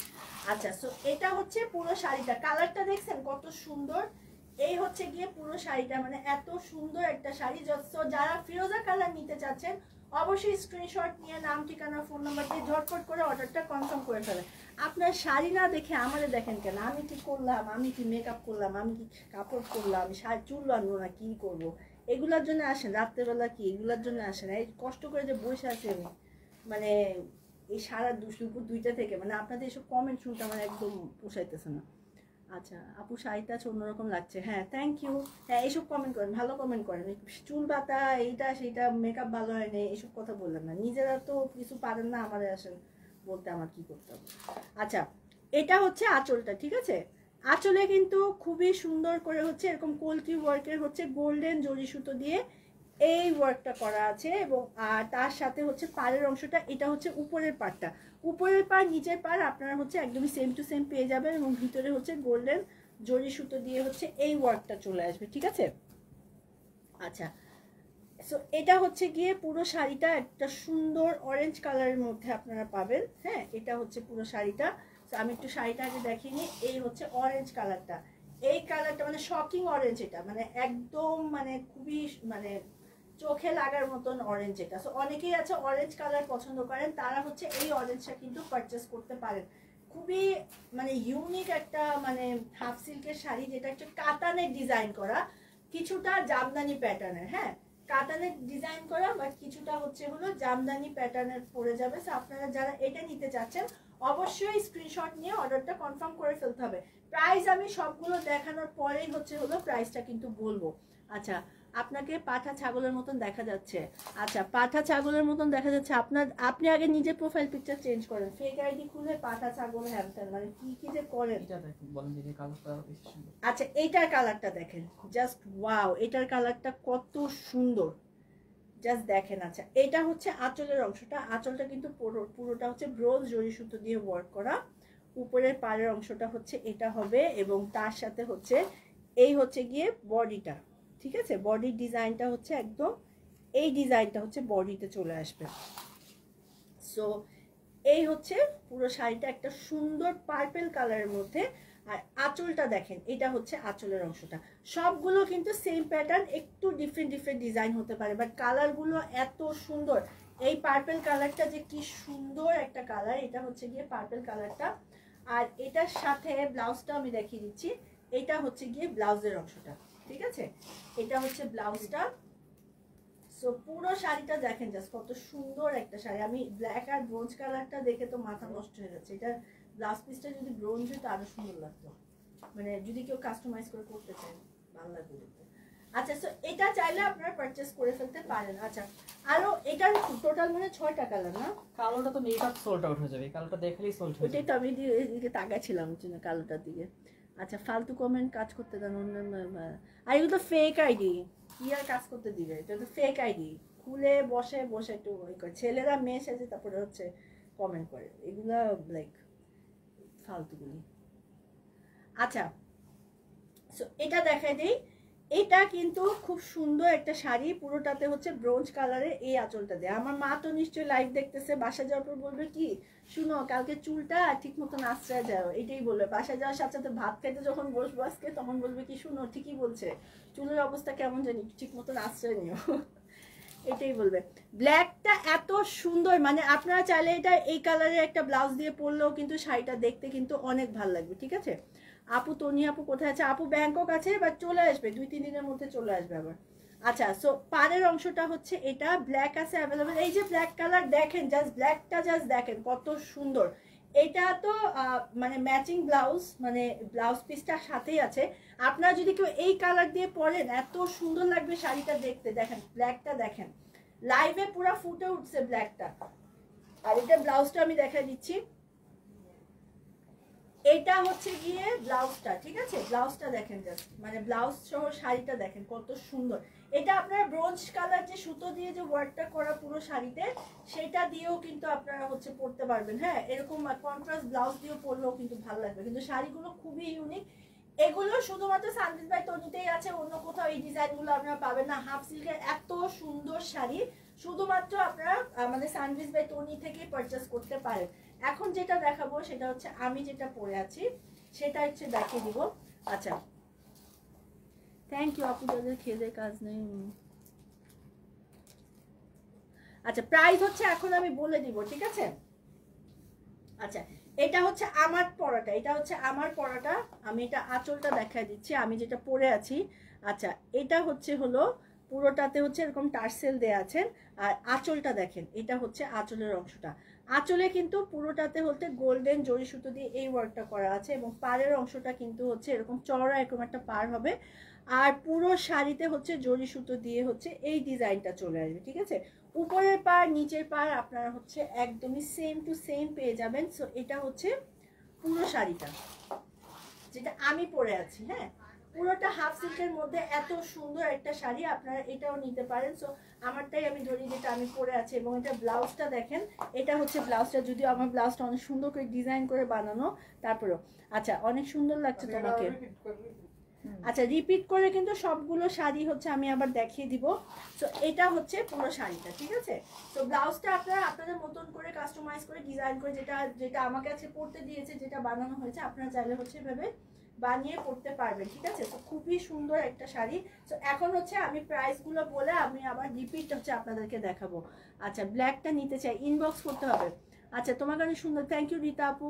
[SPEAKER 1] আচ্ছা, সো এটা হচ্ছে পুরো শাড়িটা, কালারটা দেখছেন কত সুন্দর। এই হচ্ছে গিয়ে পুরো শাড়িটা, মানে এত সুন্দর একটা শাড়ি। যারা ফিরোজা কালার নিতে চাচ্ছেন অবশ্যই স্ক্রিনশট নিয়ে নাম ঠিকানা ফোন নাম্বার দিয়ে ঝটপট করে অর্ডারটা কনফার্ম করে ফেলেন। আপনার শাড়ি না দেখে আমারে দেখেন কেন? আমি কি করলাম, আমি কি মেকআপ করলাম, আমি কি কাপড় করলাম, শাড়ি চুল বাঁধবো না, কি করবো? এগুলার জন্য আসেন রাত্রেবেলা, কি এগুলার জন্য আসেন? এই কষ্ট করে যে বসে আছি আমি, মানে এই সারা দুপুর 2টা থেকে, মানে আপনাদের এসব কমেন্ট শুনতে আমার একদম পোষাইতেছে না। আচ্ছা আপু, শাড়িটা আছে অন্যরকম লাগছে। হ্যাঁ থ্যাংক ইউ। হ্যাঁ, এইসব কমেন্ট করেন, ভালো কমেন্ট করেন। চুল বাতা এইটা সেইটা, মেকআপ ভালো হয় না, এইসব কথা বললেন না। নিজেরা তো কিছু পারেন না, আমাদের আসেন বলতে আমার কি করতে হবে। আচ্ছা, এটা হচ্ছে আঁচলটা, ঠিক আছে? আঁচলে কিন্তু খুবই সুন্দর করে হচ্ছে এরকম কলকি ওয়ার্কের হচ্ছে গোল্ডেন জরি সুতো দিয়ে এই ওয়ার্কটা করা আছে। এবং আর তার সাথে হচ্ছে পাড়ের অংশটা, এটা হচ্ছে উপরের পাড়টা, উপরের পাড় নিচের পাড় আপনারা হচ্ছে একদমই সেম টু সেম পেয়ে যাবেন। এবং ভিতরে হচ্ছে গোল্ডেন জরি সুতো দিয়ে হচ্ছে এই ওয়ার্কটা চলে আসবে, ঠিক আছে? আচ্ছা, সো এটা হচ্ছে গিয়ে পুরো শাড়িটা একটা সুন্দর অরেঞ্জ কালারের মধ্যে আপনারা পাবেন। হ্যাঁ, এটা হচ্ছে পুরো শাড়িটা। তো আমি একটু শাড়িটা আগে দেখিনি। এই হচ্ছে অরেঞ্জ কালারটা, এই কালারটা মানে শকিং অরেঞ্জ, এটা মানে একদম মানে খুবই মানে চোখে লাগার মতন অরেঞ্জ এটা। সো অনেকেই আছে অরেঞ্জ কালার পছন্দ করেন, তারা হচ্ছে এই অরেঞ্জটা কিন্তু পারচেস করতে পারেন। খুবই মানে ইউনিক একটা মানে হাফ সিল্কের শাড়ি, যেটা একটা কাতানের ডিজাইন করা, কিছুটা জামদানি প্যাটার্নের। হ্যাঁ, কাতানের ডিজাইন করা বাট কিছুটা হচ্ছে হলো জামদানি প্যাটার্নের পরে যাবে। সো আপনারা যারা এটা নিতে চাচ্ছেন অবশ্যই স্ক্রিনশট নিয়ে অর্ডারটা কনফার্ম করে ফেলতে হবে। প্রাইস আমি সবগুলো দেখানোর পরেই হচ্ছে হলো প্রাইসটা কিন্তু বলবো। আচ্ছা, আপনাকে পাঠা ছাগলের মতন দেখা যাচ্ছে। আচ্ছা, পাঠা ছাগলের মতন দেখা যাচ্ছে। আপনি আগে নিজে প্রোফাইল পিকচার চেঞ্জ করেন, ফেক আইডি খুলে পাঠা ছাগল হ্যামতেন মানে কি কি যে করেন। আচ্ছা, এইটার কালারটা দেখেন, জাস্ট ওয়াও, এটার কালারটা কত সুন্দর, জাস্ট দেখেন। আচ্ছা, এটা হচ্ছে আঁচলের অংশটা। আঁচলটা কিন্তু পুরোটা হচ্ছে ব্রোঞ্জ জরি সুতো দিয়ে ওয়ার্ক করা। উপরের পাড়ের অংশটা হচ্ছে এটা হবে, এবং তার সাথে হচ্ছে এই হচ্ছে গিয়ে বডিটা। ঠিক আছে, বডির ডিজাইনটা হচ্ছে একদম এই ডিজাইনটা হচ্ছে বডিতে চলে আসবে। সো এই হচ্ছে পুরো শাড়িটা একটা সুন্দর পার্পল কালারের মধ্যে। আর আঁচলটা দেখেন, এটা হচ্ছে আঁচলের অংশটা। সবগুলো কিন্তু সেম প্যাটার্ন, একটু ডিফারেন্ট ডিফারেন্ট ডিজাইন হতে পারে, বাট কালারগুলো এত সুন্দর। এই পার্পল কালারটা যে কি সুন্দর একটা কালার, এটা হচ্ছে গিয়ে পার্পল কালারটা। আর এটার সাথে ব্লাউজটা আমি দেখিয়ে দিচ্ছি। এটা হচ্ছে গিয়ে ব্লাউজের অংশটা। ঠিক আছে, এটা হচ্ছে ব্লাউজটা। সো পুরো শাড়িটা দেখেন, জাস্ট কত সুন্দর একটা শাড়ি। আমি ব্ল্যাক আর ব্রোঞ্জ কালারটা দেখে তো মাথা নষ্ট হয়ে যাচ্ছে। এটা ব্লাউজ পিসটা যদি ব্রোঞ্জ হতো আরো সুন্দর লাগতো, মানে যদি কেউ কাস্টমাইজ করে করতে চায় ভালো লাগবে দেখতে। আচ্ছা, সো এটা চাইলে আপনারা পারচেস করে ফেলতে পারেন। আচ্ছা, আরো এটার টোটাল মানে 6টা কালার না?
[SPEAKER 2] কালোটা তো মেকআপ সোল্ড আউট হয়ে যাবে, কালোটা দেখলেই সোল্ড হয়ে যাবে।
[SPEAKER 1] ওটাই তো আমি এদিকে তাকাচ্ছিলাম কালোটার দিকে। আচ্ছা, ফালতু কমেন্ট কাজ করতে দেন অন্য। আর এগুলো তো ফেক আইডি, কি আর কাজ করতে দিবে, এটা তো ফেক আইডি। খুলে বসে বসে একটু ওই করে ছেলেরা মেয়ে সেজে তারপরে হচ্ছে কমেন্ট করে, এগুলা লাইক ফালতুগুলি। আচ্ছা, সো এটা দেখাই দেই। এটা কিন্তু খুব সুন্দর একটা শাড়ি, পুরোটাতে হচ্ছে ব্রোঞ্জ কালারের এই আঁচলটা দেয়। আমার মা তো নিশ্চয়ই লাইভ দেখতেছে, বাসা যাওয়ার পর বলবে কি, শুনো কালকে চুলটা ঠিক মতন আশ্রয় যাও, এটাই বলবে। বাসা যাওয়ার সাথে সাথে ভাত খাইতে যখন বসবো আজকে, তখন বলবে কি, শুনো ঠিকই বলছে, চুলের অবস্থা কেমন জানি, ঠিক মতন আশ্রয় নিও, এটাই বলবে। ব্ল্যাকটা এত সুন্দর, মানে আপনারা চাইলে এটা এই কালারের একটা ব্লাউজ দিয়ে পরলেও কিন্তু শাড়িটা দেখতে কিন্তু অনেক ভালো লাগবে। ঠিক আছে, আপু তনি আপু কোথায় আছে? আপু ব্যাংকক আছে, বাট চলে আসবে 2-3 দিনের মধ্যে চলে আসবে আবার। আচ্ছা, সো পাড়ের অংশটা হচ্ছে এটা, ব্ল্যাক আছে অ্যাভেলেবেল। এই যে ব্ল্যাক কালার দেখেন, জাস্ট ব্ল্যাকটা জাস্ট দেখেন কত সুন্দর। এটা তো মানে ম্যাচিং ব্লাউজ, মানে ব্লাউজ পিসটার সাথেই আছে। আপনারা যদি কেউ এই কালার দিয়ে পরেন এত সুন্দর লাগবে শাড়িটা দেখতে। দেখেন ব্ল্যাকটা, দেখেন লাইভে পুরো ফুটে উঠছে ব্ল্যাকটা। আর এটা ব্লাউজটা আমি দেখা দিচ্ছি, এটা হচ্ছে গিয়ে ব্লাউজটা। ঠিক আছে, ব্লাউজটা দেখেন, জাস্ট মানে ব্লাউজ সহ শাড়িটা দেখেন কত সুন্দর। এটা আপনারা ব্রোঞ্জ কালার যে সুতো দিয়ে যে ওয়ার্কটা করা পুরো শাড়িতে, সেটা দিয়েও কিন্তু আপনারা হচ্ছে পরতে পারবেন। হ্যাঁ, এরকম কন্ট্রাস্ট ব্লাউজ দিয়েও পরলেও কিন্তু ভালো লাগবে। কিন্তু শাড়িগুলো খুবই ইউনিক। এগুলো শুধুমাত্র সানভিজ বাই তনিতেই আছে, অন্য কোথাও এই ডিজাইনগুলো আপনারা পাবেন না। হাফ সিল্কের এত সুন্দর শাড়ি শুধুমাত্র আপনারা আমাদের সানভিজ বাই তনি থেকেই পারচেস করতে পারেন। এখন যেটা দেখাবো সেটা হচ্ছে আমি যেটা পরে আছি সেটা হচ্ছে দেখিয়ে দিব। আচ্ছা, থ্যাংক ইউ আপু, যাদের খেলে কাজ নেই। আচ্ছা, প্রাইস হচ্ছে এখন আমি বলে দিব। ঠিক আছে, আচ্ছা এটা হচ্ছে আমার পরাটা, এটা হচ্ছে আমার পরাটা। আমি এটা আঁচলটা দেখাই দিচ্ছি, আমি যেটা পরে আছি। আচ্ছা, এটা হচ্ছে হলো পুরোটাতে হচ্ছে এরকম টার্সেল দেয়া আছে। আর আঁচলটা দেখেন, এটা হচ্ছে আঁচলের অংশটা। আঁচলে কিন্তু পুরোটাতে হচ্ছে গোল্ডেন জরি সুতো দিয়ে এই ওয়ার্কটা করা আছে, এবং পাড়ের অংশটা কিন্তু হচ্ছে এরকম চওড়া এরকম একটা পাড় হবে। আর পুরো শাড়িতে হচ্ছে জরি সুতো দিয়ে হচ্ছে এই ডিজাইনটা চলে আসবে। ঠিক আছে, উপরের পাড় নিচের পাড় আপনারা হচ্ছে একদমই সেম টু সেম পেয়ে যাবেন। সো এটা হচ্ছে পুরো শাড়িটা যেটা আমি পরে আছি। হ্যাঁ, পুরোটা হাফ সিল্কের মধ্যে এত সুন্দর একটা শাড়ি, আপনারা এটাও নিতে পারেন। সো আমারটাই আমি ধরি যেটা আমি পরে আছি, এবং এটা ব্লাউজটা দেখেন, এটা হচ্ছে ব্লাউজটা। যদিও আমার ব্লাউজটা অনেক সুন্দর করে ডিজাইন করে বানানো, তারপরেও আচ্ছা অনেক সুন্দর লাগছে তোমাকে। আচ্ছা রিপিট করে কিন্তু সবগুলো শাড়ি হচ্ছে আমি আবার দেখিয়ে দিব। সো এটা হচ্ছে পুরো শাড়িটা, ঠিক আছে। তো ব্লাউজটা আপনারা আপনাদের মতন করে কাস্টমাইজ করে ডিজাইন করে যেটা যেটা আমার কাছে পড়তে দিয়েছে, যেটা বানানো হয়েছে, আপনারা চাইলে হচ্ছে এভাবে বানিয়ে পড়তে পারবেন, ঠিক আছে। তো খুবই সুন্দর একটা শাড়ি। তো এখন হচ্ছে আমি প্রাইসগুলো বলে আমি আবার রিপিট হচ্ছে আপনাদেরকে দেখাবো। আচ্ছা ব্ল্যাকটা নিতে চাই, ইনবক্স করতে হবে। আচ্ছা তোমার কাছে সুন্দর, থ্যাংক ইউ রীতা আপু।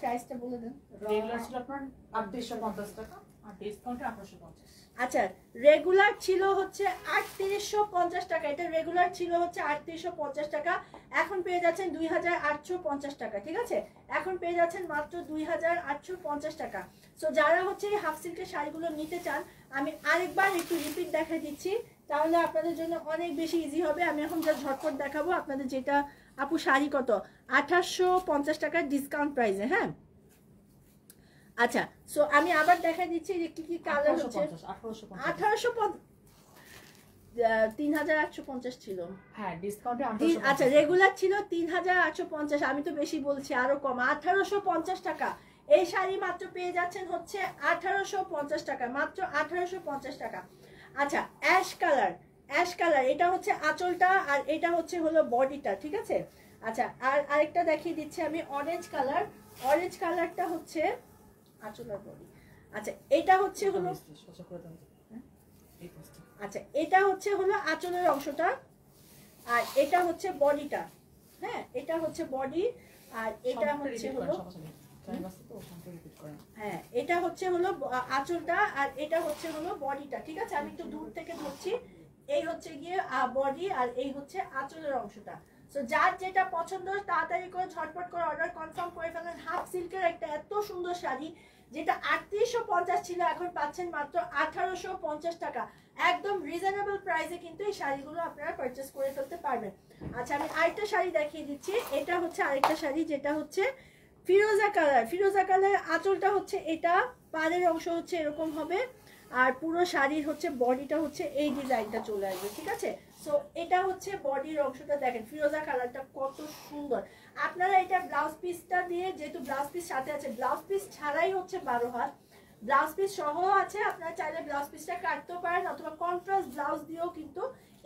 [SPEAKER 1] প্রাইসটা বলে দেন।
[SPEAKER 2] রেগুলার ছিল আপনার 3850 টাকা আর ডিসকাউন্টে 1850।
[SPEAKER 1] আচ্ছা রেগুলার ছিল হচ্ছে 3850 টাকা, এটা রেগুলার ছিল হচ্ছে 3850 টাকা, এখন পেয়ে যাচ্ছেন 2850 টাকা, ঠিক আছে। এখন পেয়ে যাচ্ছেন মাত্র 2850 টাকা। সো যারা হচ্ছে এই হাফ সিল্কের শাড়িগুলো নিতে চান, আমি আরেকবার একটু রিপিট দেখা দিচ্ছি, তাহলে আপনাদের জন্য অনেক বেশি ইজি হবে। আমি এখন যা ঝটপট দেখাবো আপনাদের। যেটা আপু শাড়ি কত? 2850 টাকার ডিসকাউন্ট প্রাইসে, হ্যাঁ। আচ্ছা সো আমি আবার দেখা দিচ্ছি যে কি কি কালার হচ্ছে। 3850 ছিল,
[SPEAKER 2] হ্যাঁ ডিসকাউন্টে
[SPEAKER 1] আচ্ছা রেগুলার ছিল 3850, আমি তো বেশি বলছি, আরো কম 1850 টাকা। এই শাড়ি মাত্র পেয়ে যাচ্ছেন হচ্ছে 1850 টাকা, মাত্র 1850 টাকা। আচ্ছা অ্যাশ কালার, অ্যাশ কালার এটা হচ্ছে আঁচলটা আর এটা হচ্ছে হলো বডিটা, ঠিক আছে। আচ্ছা আর আরেকটা দেখিয়ে দিচ্ছি আমি, অরেঞ্জ কালার। অরেঞ্জ কালারটা হচ্ছে আঁচল আর বডি। আচ্ছা এটা হচ্ছে হলো, আচ্ছা এটা হচ্ছে হলো আঁচলের অংশটা আর এটা হচ্ছে বডিটা, হ্যাঁ এটা হচ্ছে বডি আর এটা হচ্ছে হলো, হ্যাঁ এটা হচ্ছে হলো আঁচলটা আর এটা হচ্ছে হলো বডিটা, ঠিক আছে। আমি একটু দূর থেকে ধরছি, এই হচ্ছে গিয়ে বডি আর এই হচ্ছে আঁচলের অংশটা। সো যার যেটা পছন্দ তাড়াতাড়ি করে ঝটপট করে অর্ডার কনফার্ম করে ফেলেন। হাফ সিল্কের একটা এত সুন্দর শাড়ি, যেটা 3850 ছিল, এখন পাচ্ছেন মাত্র 1850 টাকা। একদম রিজনেবল প্রাইসে কিন্তু এই শাড়িগুলো আপনারা পারচেস করে ফেলতে পারবেন। আচ্ছা আমি আরেকটা শাড়ি দেখিয়ে দিচ্ছি, এটা হচ্ছে আরেকটা শাড়ি যেটা হচ্ছে ফিরোজা কালার। ফিরোজা কালার আঁচলটা হচ্ছে এটা, পাড়ের অংশ হচ্ছে এরকম হবে আর পুরো শাড়ির হচ্ছে বডিটা হচ্ছে এই ডিজাইনটা চলে আসবে, ঠিক আছে। সো এটা হচ্ছে বডির অংশটা, দেখেন ফিরোজা কালারটা কত সুন্দর। আপনারা এটা ব্লাউজ পিসটা দিয়ে, যেহেতু ব্লাউজ পিস সাথে আছে, ব্লাউজ পিস ছাড়াই হচ্ছে 12 হাত, ব্লাউজ পিস সহ আছে, আপনারা চাইলে ব্লাউজ পিসটা কাটতেও পারেন অথবা কন্ট্রাস্ট ব্লাউজ দিয়েও কিন্তু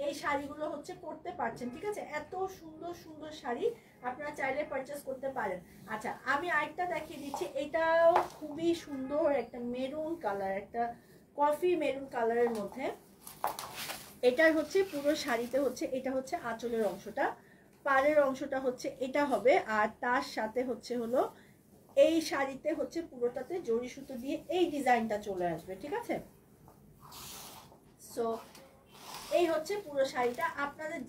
[SPEAKER 1] এই শাড়িগুলো হচ্ছে পরতে পারছেন, ঠিক আছে। এত সুন্দর সুন্দর শাড়ি আপনারা চাইলে পারচেস করতে পারেন। আচ্ছা আমি আরেকটা দেখিয়ে দিচ্ছি, এটাও খুবই সুন্দর একটা মেরুন কালার, একটা কফি মেরুন কালারের মধ্যে। এটার হচ্ছে পুরো শাড়িতে হচ্ছে এটা হচ্ছে আঁচলের অংশটা, পাড়ের অংশটা হচ্ছে এটা হবে আর তার সাথে হচ্ছে হলো এই শাড়িতে হচ্ছে পুরোটাতে জরি সুতো দিয়ে এই ডিজাইনটা চলে আসবে, ঠিক আছে। সো এই হচ্ছে পুরো শাড়িটা, আপনাদের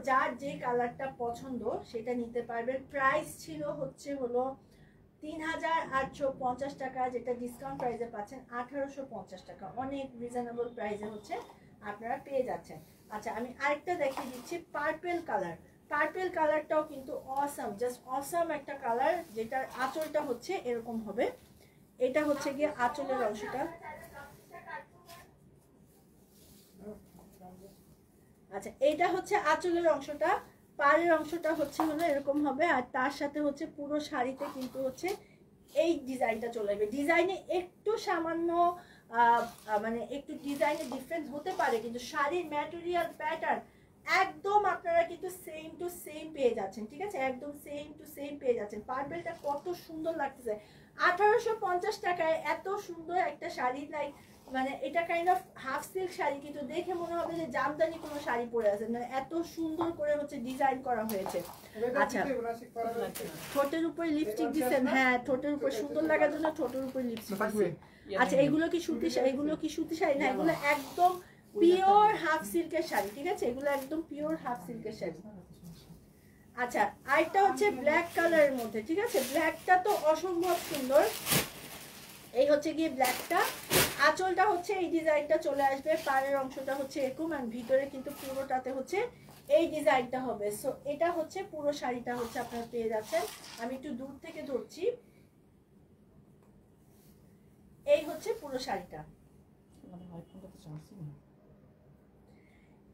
[SPEAKER 1] যার যে কালারটা পছন্দ সেটা নিতে পারবেন। প্রাইস ছিল হচ্ছে হলো 3850 টাকা, যেটা ডিসকাউন্ট প্রাইসে পাচ্ছেন 1850 টাকা। অনেক রিজনেবল প্রাইসে হচ্ছে আপনারা পেয়ে যাচ্ছেন। আচ্ছা আমি আরেকটা দেখিয়ে দিচ্ছি, পার্পেল কালার। পার্পেল কালারটাও কিন্তু অসাম, জাস্ট অসাম একটা কালার, যেটার আঁচলটা হচ্ছে এরকম হবে। এটা হচ্ছে গিয়ে আঁচলের অংশটা। আচ্ছা এটা হচ্ছে আঁচলের অংশটা, পাড়ের অংশটা হচ্ছে হলো এরকম হবে আর তার সাথে হচ্ছে পুরো শাড়িতে কিন্তু হচ্ছে এই ডিজাইনটা চলে আসবে। ডিজাইনে একটু সামান্য মানে একটু ডিজাইনে ডিফারেন্স হতে পারে, কিন্তু শাড়ির ম্যাটেরিয়াল প্যাটার্ন একদম আপনারা কিন্তু সেম টু সেম পেয়ে যাচ্ছেন, ঠিক আছে। একদম সেম টু সেম পেয়ে যাচ্ছেন। পার্পেলটা কত সুন্দর লাগতেছে 1850 টাকায় এত সুন্দর একটা শাড়ি। লাইক মানে এটা kind of half silk sari, কিন্তু দেখে মনে হবে যে জামদানি কোনো শাড়ি পরে আছে, মানে এত সুন্দর করে হচ্ছে ডিজাইন করা হয়েছে। আচ্ছা ঠোঁটের উপরে লিপস্টিক দিচ্ছেন, হ্যাঁ ঠোঁটের উপর সুন্দর লাগার জন্য ঠোঁটের উপর লিপস্টিক দিচ্ছেন। আচ্ছা এগুলো কি সুতি শাড়ি? এগুলো কি সুতি শাড়ি না, এগুলো একদম পিওর হাফ সিল্কের শাড়ি, ঠিক আছে। এগুলো একদম পিওর হাফ সিল্কের শাড়ি। আচ্ছা আরেকটা হচ্ছে ব্ল্যাক কালারের মধ্যে, ঠিক আছে। ব্ল্যাকটা তো অসম্ভব সুন্দর। এই হচ্ছে গিয়ে ব্ল্যাকটা, আঁচলটা হচ্ছে এই ডিজাইনটা চলে আসবে, পাড়ের অংশটা হচ্ছে এরকম আর ভিতরে কিন্তু পুরোটাতে হচ্ছে এই ডিজাইনটা হবে। সো এটা হচ্ছে পুরো শাড়িটা হচ্ছে আপনারা পেয়ে যাচ্ছেন। আমি একটু দূর থেকে ধরছি, এই হচ্ছে পুরো শাড়িটা।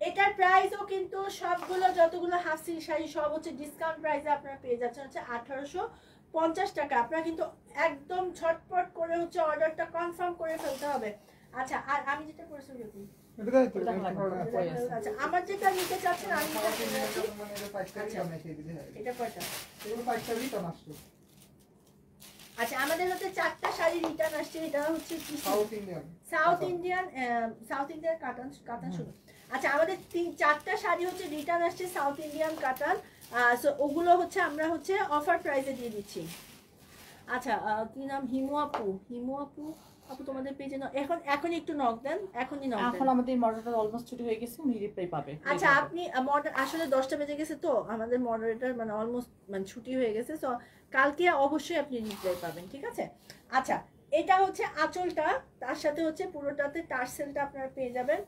[SPEAKER 1] এটার প্রাইসও কিন্তু সবগুলো যতগুলো হাফ সিল্ক শাড়ি সব হচ্ছে ডিসকাউন্ট প্রাইসে আপনারা পেয়ে যাচ্ছেন হচ্ছে 50 টাকা। আপনারা কিন্তু একদম ঝটপট করে হচ্ছে অর্ডারটা কনফার্ম করে ফেলতে হবে। আচ্ছা, আর আমি যেটা করেছি আচ্ছা, আমার যেটা নিতে চাচ্ছেন আমি এটা কয়টা? আচ্ছা, আমাদের হচ্ছে 4টা শাড়ি রিটার্ন আসছে। এটা হচ্ছে সাউথ ইন্ডিয়ান কাতান শুধু। আচ্ছা, আমাদের 4টা শাড়ি হচ্ছে রিটার্ন আসছে সাউথ ইন্ডিয়ান কাতান। সো ওগুলো হচ্ছে আমরা হচ্ছে অফার প্রাইসে দিয়ে দিচ্ছি। আচ্ছা, কি নাম? হিমু আপু তোমাদের পেজে এখন একটু নক দেন, এখনই নক দেন।
[SPEAKER 2] এখন আমাদের মডারেটর অলমোস্ট ছুটি হয়ে গেছে, উনি রিপ্লাই পাবে।
[SPEAKER 1] আচ্ছা, আপনি আসলে 10টা বেজে গেছে তো আমাদের মডারেটর মানে অলমোস্ট মানে ছুটি হয়ে গেছে। সো কালকে অবশ্যই আপনি রিপ্লাই পাবেন, ঠিক আছে? আচ্ছা, এটা হচ্ছে আঁচলটা, তার সাথে হচ্ছে পুরোটাতে টার্সেলটা আপনারা পেয়ে যাবেন।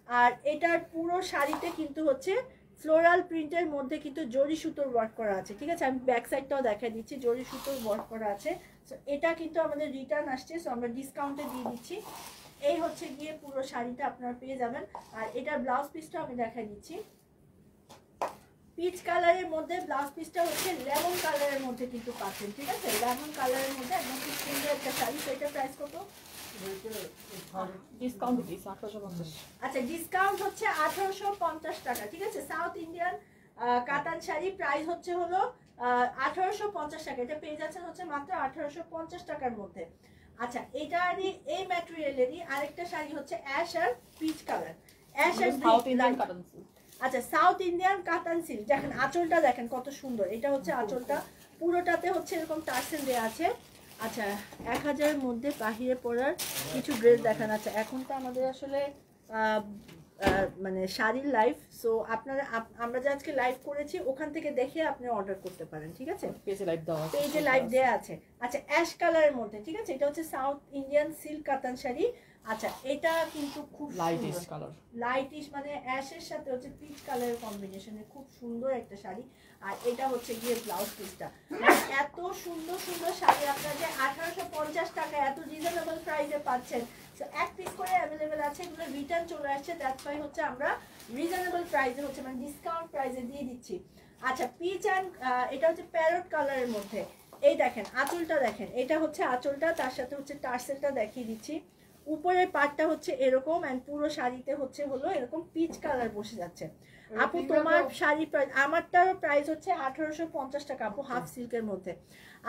[SPEAKER 1] আর এটার পুরো শাড়িতে কিন্তু হচ্ছে ফ্লোরাল প্রিন্টের মধ্যে কিন্তু জরি সুতোর ওয়ার্ক করা আছে, ঠিক আছে? আমি ব্যাক সাইডটাও দেখাই দিচ্ছি, জরি সুতোর ওয়ার্ক করা আছে। সো এটা কিন্তু আমাদের রিটার্ন আসছে, সো আমরা ডিসকাউন্টে দিয়ে দিচ্ছি। এই হচ্ছে গিয়ে পুরো শাড়িটা আপনারা পেয়ে যাবেন। আর এটার ব্লাউজ পিসটা আমি দেখাই দিচ্ছি। পিচ কালারের মধ্যে ব্লাউজ পিসটা হচ্ছে লেমন কালারের মধ্যে কিন্তু পাচ্ছেন, ঠিক আছে? লেমন কালারের মধ্যে একদম খুব সুন্দর একটা শাড়ি। তো এটা প্রাইস কত?
[SPEAKER 2] ডিসকাউন্ট দিয়েছি 1850।
[SPEAKER 1] আচ্ছা, ডিসকাউন্ট হচ্ছে 1850 টাকা, ঠিক আছে? সাউথ ইন্ডিয়ান কাতান শাড়ি প্রাইস হচ্ছে হলো 1850 টাকা। এটা পেয়ে যাচ্ছেন হচ্ছে মাত্র 1850 টাকার মধ্যে। আচ্ছা, এটারই এই ম্যাটেরিয়ালেরই আরেকটা শাড়ি হচ্ছে অ্যাশ আর পিচ কালার, অ্যাশ আর
[SPEAKER 2] সাউথ ইন্ডিয়ান কাতান সিল্ক।
[SPEAKER 1] আচ্ছা, সাউথ ইন্ডিয়ান কাতান সিল্ক। দেখেন আঁচলটা, দেখেন কত সুন্দর। এটা হচ্ছে আঁচলটা, পুরোটাতে হচ্ছে এরকম টার্সেল দেওয়া আছে। আচ্ছা, 1000-এর মধ্যে বাহিরে পরার কিছু ড্রেস দেখান। আচ্ছা, এখন তো আমাদের আসলে মানে শাড়ির লাইভ, সো আপনারা আমরা যে আজকে লাইভ করেছি ওখান থেকে দেখে আপনি অর্ডার করতে পারেন, ঠিক আছে?
[SPEAKER 2] পেজে লাইভ দেওয়া আছে,
[SPEAKER 1] পেজে লাইভ দেওয়া আছে। আচ্ছা, অ্যাশ কালারের মধ্যে, ঠিক আছে? এটা হচ্ছে সাউথ ইন্ডিয়ান সিল্ক কাতান শাড়ি। আচ্ছা, এটা কিন্তু খুব
[SPEAKER 2] লাইটিশ কালার,
[SPEAKER 1] লাইটিশ মানে অ্যাশের সাথে হচ্ছে পিচ কালারের কম্বিনেশনে খুব সুন্দর একটা শাড়ি। আর এটা হচ্ছে গিয়ে ব্লাউজ পিসটা। এত সুন্দর সুন্দর শাড়ি আপনারা যে 1850 টাকা এত রিজনেবল প্রাইসে পাচ্ছেন। সো এক পিস করে অ্যাভেলেবেল আছে, এগুলো রিটার্ন চলে আসছে, দ্যাটস ওয়াই হচ্ছে আমরা রিজনেবল প্রাইসে হচ্ছে মানে ডিসকাউন্ট প্রাইসে দিয়ে দিচ্ছি। আচ্ছা, পিচ অ্যান্ড এটা হচ্ছে প্যারট কালারের মধ্যে। এই দেখেন আঁচলটা, দেখেন এটা হচ্ছে আঁচলটা, তার সাথে হচ্ছে টার্সেলটা দেখিয়ে দিচ্ছি। উপরের পাটটা হচ্ছে এরকম এন্ড পুরো শাড়িতে হচ্ছে হলো এরকম পিচ কালার বসে যাচ্ছে। আপু তোমার শাড়ি প্রাইস, আমারটারও প্রাইস হচ্ছে 1850 টাকা আপু, হাফ সিল্কের মধ্যে।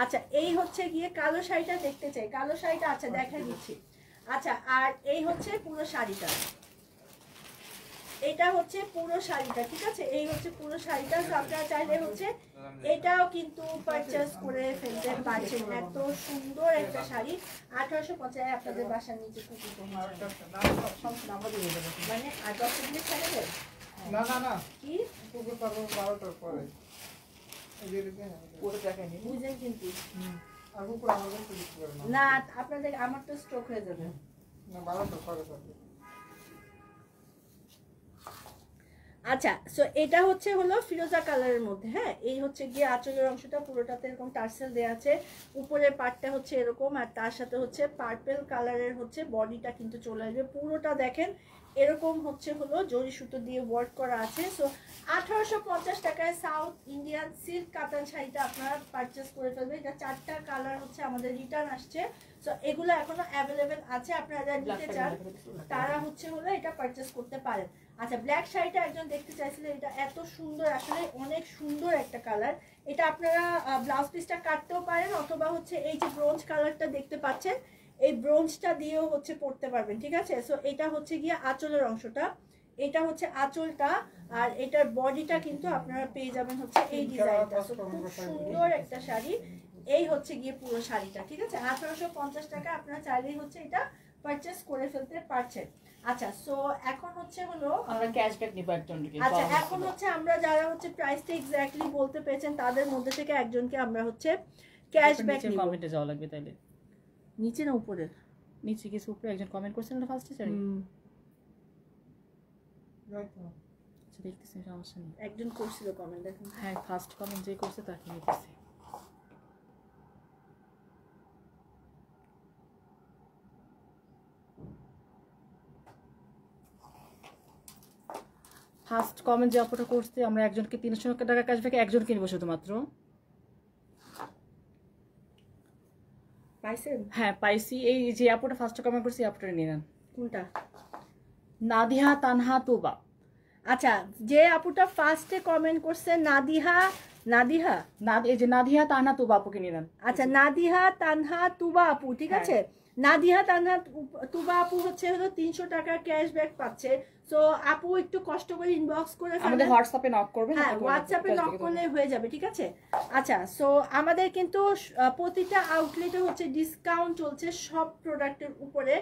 [SPEAKER 1] আচ্ছা, এই হচ্ছে গিয়ে কালো শাড়িটা দেখতে চাই, কালো শাড়িটা আচ্ছা দেখাই দিচ্ছি। আচ্ছা, আর এই হচ্ছে পুরো শাড়িটা, এটা হচ্ছে পুরো শাড়িটা, ঠিক আছে? এই হচ্ছে পুরো শাড়িটা। আপনারা চাইলে হচ্ছে এটাও কিন্তু পারচেজ করে ফেলতে পারছেন। এত সুন্দর একটা শাড়ি 1850। আপনাদের বাসার নিচে কুকুর মানে আর 10 মিনিট ছেড়ে দেয়
[SPEAKER 3] না না না
[SPEAKER 1] কি
[SPEAKER 3] কুকুর পাবো 12টার পরে
[SPEAKER 1] বুঝেন কিন্তু
[SPEAKER 3] আর কুকুর আমাদের কিছু করে না।
[SPEAKER 1] না, আপনাদের আমার তো স্ট্রোক হয়ে যাবে।
[SPEAKER 3] না 12টার পরে পাবে।
[SPEAKER 1] আচ্ছা, সো এটা হচ্ছে হলো ফিরোজা কালারের মধ্যে। হ্যাঁ, এই হচ্ছে গিয়ে আঁচলের অংশটা, পুরোটাতে এরকম টার্সেল দেওয়া আছে। উপরের পার্টটা হচ্ছে এরকম, আর তার সাথে হচ্ছে পার্পল কালারের হচ্ছে বডিটা কিন্তু চলে আসবে। পুরোটা দেখেন এরকম হচ্ছে হলো জরি সুতো দিয়ে ওয়ার্ক করা আছে। সো 1850 টাকায় সাউথ ইন্ডিয়ান সিল্ক কাতান শাড়িটা আপনারা পারচেস করে ফেলবেন। এটা 4টা কালার হচ্ছে আমাদের রিটার্ন আসছে। সো এগুলো এখনো অ্যাভেলেবেল আছে, আপনারা যারা নিতে চান তারা হচ্ছে হলো এটা পারচেস করতে পারেন। আচ্ছা, ব্ল্যাক শাড়িটা একজন দেখতে চাইছিলেন, এটা এত সুন্দর, আসলে অনেক সুন্দর একটা কালার। এটা আপনারা ব্লাউজ পিসটা কাটতেও পারেন, অথবা হচ্ছে এই যে ব্রোঞ্জ কালারটা দেখতে পাচ্ছেন এই ব্রোঞ্জটা দিয়েও হচ্ছে পরতে পারবেন, ঠিক আছে? সো এটা হচ্ছে গিয়ে আঁচলের অংশটা, এটা হচ্ছে আঁচলটা, আর এটার বডিটা কিন্তু আপনারা পেয়ে যাবেন হচ্ছে এই ডিজাইনটা। সো খুব সুন্দর একটা শাড়ি। এই হচ্ছে গিয়ে পুরো শাড়িটা, ঠিক আছে? 1850 টাকা আপনারা চাইলেই হচ্ছে এটা পারচেস করে ফেলতে পারছেন। আচ্ছা, সো এখন হচ্ছে হলো
[SPEAKER 2] আমরা ক্যাশব্যাক নিব একজনকে।
[SPEAKER 1] আচ্ছা, এখন হচ্ছে আমরা যারা হচ্ছে প্রাইসটা এক্স্যাক্টলি বলতে পেরেছেন তাদের মধ্যে থেকে একজনকে আমরা হচ্ছে ক্যাশব্যাক নিব।
[SPEAKER 2] কমেন্টে যাওয়া লাগবে তাইলে।
[SPEAKER 1] নিচে না উপরে?
[SPEAKER 2] নিচে কিছু উপরে একজন কমেন্ট করছেন না ফার্স্টে চাই। আচ্ছা, দেখতেছি সমস্যা নেই।
[SPEAKER 1] একজন করছিল কমেন্ট, দেখুন।
[SPEAKER 2] হ্যাঁ, ফার্স্ট কমেন্ট যে করছে তাকে নিতেছি। ফার্স্ট কমেন্ট যে অপরটা করছে, আমরা একজনকে 300 টাকা ক্যাশব্যাক একজনকে নিব শুধুমাত্র।
[SPEAKER 1] পাইছেন?
[SPEAKER 2] হ্যাঁ পাইছি, এই যে আপুটা ফার্স্ট কমেন্ট করছি আপুটা নিয়ে নেন।
[SPEAKER 1] কোনটা?
[SPEAKER 2] নাদিহা তানহা তুবা।
[SPEAKER 1] আচ্ছা, যে আপুটা ফার্স্টে কমেন্ট করছে নাদিহা, নাদিহা
[SPEAKER 2] এই যে নাদিহা তানহা তুবা আপুকে নিয়ে নেন।
[SPEAKER 1] আচ্ছা, নাদিহা তানহা তুবা আপু, ঠিক
[SPEAKER 2] হ্যাঁ।
[SPEAKER 1] আছে। নাদিহা তানহা তুবা আপু হচ্ছে হলো 300 টাকা ক্যাশব্যাক পাচ্ছে। সো আপু একটু কষ্ট করে ইনবক্স করে
[SPEAKER 2] আমাদের
[SPEAKER 1] ফেলেন।
[SPEAKER 2] হোয়াটসঅ্যাপে নক করবেন।
[SPEAKER 1] হ্যাঁ, হোয়াটসঅ্যাপে নক করলে হয়ে যাবে, ঠিক আছে। আচ্ছা, সো আমাদের কিন্তু প্রতিটা আউটলেটে হচ্ছে ডিসকাউন্ট চলছে সব প্রোডাক্টের উপরে।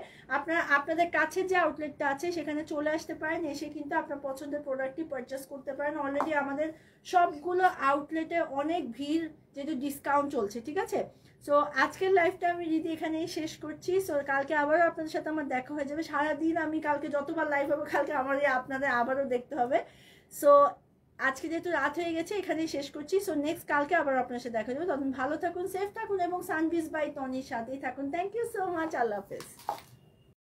[SPEAKER 1] আপনাদের কাছে যে আউটলেটটা আছে সেখানে চলে আসতে পারেন, এসে কিন্তু আপনার পছন্দের প্রোডাক্টটি পারচেস করতে পারেন। অলরেডি আমাদের সবগুলো আউটলেটে অনেক ভিড়, যেহেতু ডিসকাউন্ট চলছে, ঠিক আছে। সো আজকের লাইফটা আমি দিদি এখানেই শেষ করছি। সো কালকে আবারও আপনাদের সাথে আমার দেখা হয়ে যাবে। সারাদিন আমি কালকে যতবার লাইভ হবে কালকে আমার আপনাদের আবারও দেখতে হবে। সো আজকে যেহেতু রাত হয়ে গেছে এখানেই শেষ করছি। সো নেক্সট কালকে আবার আপনার সাথে দেখা যাবে। তখন ভালো থাকুন, সেফ থাকুন এবং সানবিজ বাই টনির সাথেই থাকুন। Thank you so much. আল্লাহ হাফেজ।